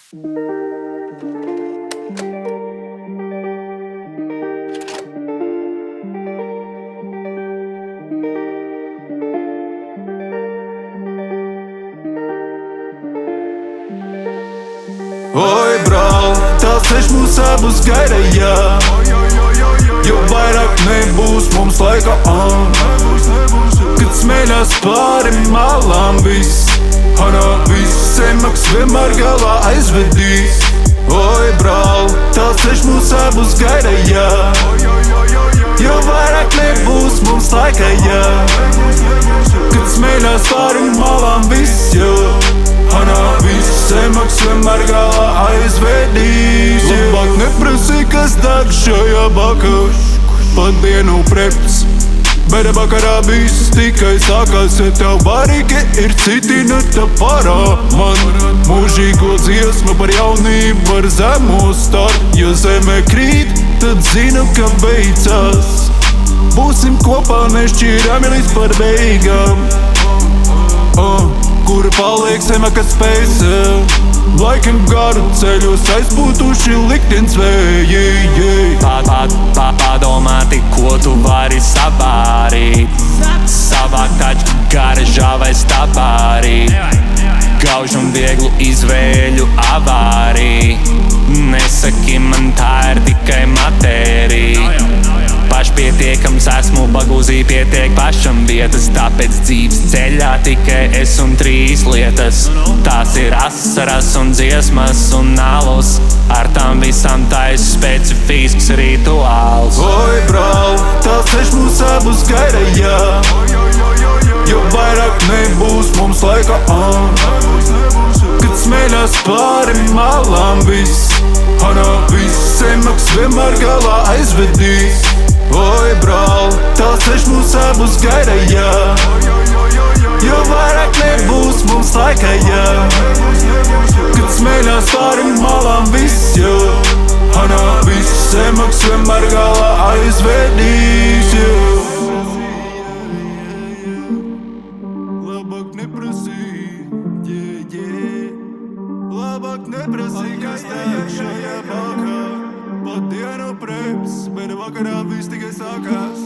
Oi, brāl, tā ceļš mūs abus gaida, jā. Jo vairāk nebūs mums laika, kad smēļās pāri malām viss. Viss semaks vienmēr galā aizvedīs. Oi, brāl, tā ceļš mūs abus gaida, jā. Jo vairāk nebūs mums laika, jā. Kad smēļās pāri malām viss, jā. Viss semaks vienmēr galā aizvedīs. Labāk neprasī, kas deg šajā bakā. Pa dienu preps, bet vakarā viss tikai sākās. Ja tev barīgi ir citi, ne te parā man mūžīgo dziesmu par jaunību ar zemo startu. Ja zeme krīt, tad zinu, ka beidzās. Būsim kopā nešķirami līdz par beigām. Kura paliek zeme, kas spēj laikam garu ceļos aizpūtuši likteņs vēji. Padomāti, ko tu vari savārīt. Savākt taču garažā vai stabārī. Gauž un vieglu izvēļu avāriju. Nesaki man, tā ir tikai matērija. Pašpietiekams esmu, bagūzī pietiek pašam vietas. Tāpēc dzīves ceļā tikai es un trīs lietas. Tās ir asaras un dziesmas un alus. Ar tām visām tais specifisks rituāls. Oi, brāl, tā ceļš mūs abus gaida, jā. Jo vairāk nebūs mums laika, kad smēļās pāri malām viss. Viss semaks vienmēr galā aizvedīs. Oi, brāl, tā ceļš mūs abus gaida, jā. Jo vairāk nebūs mums laika, jā. Kad smēļās pāri malām viss, jā. Viss semaks vienmēr galā aizvedīs, jā. Labāk neprasī, labāk neprasī, kas deg šajā bakā. Pa dienu preps, bet vakarā viss tikai sākās.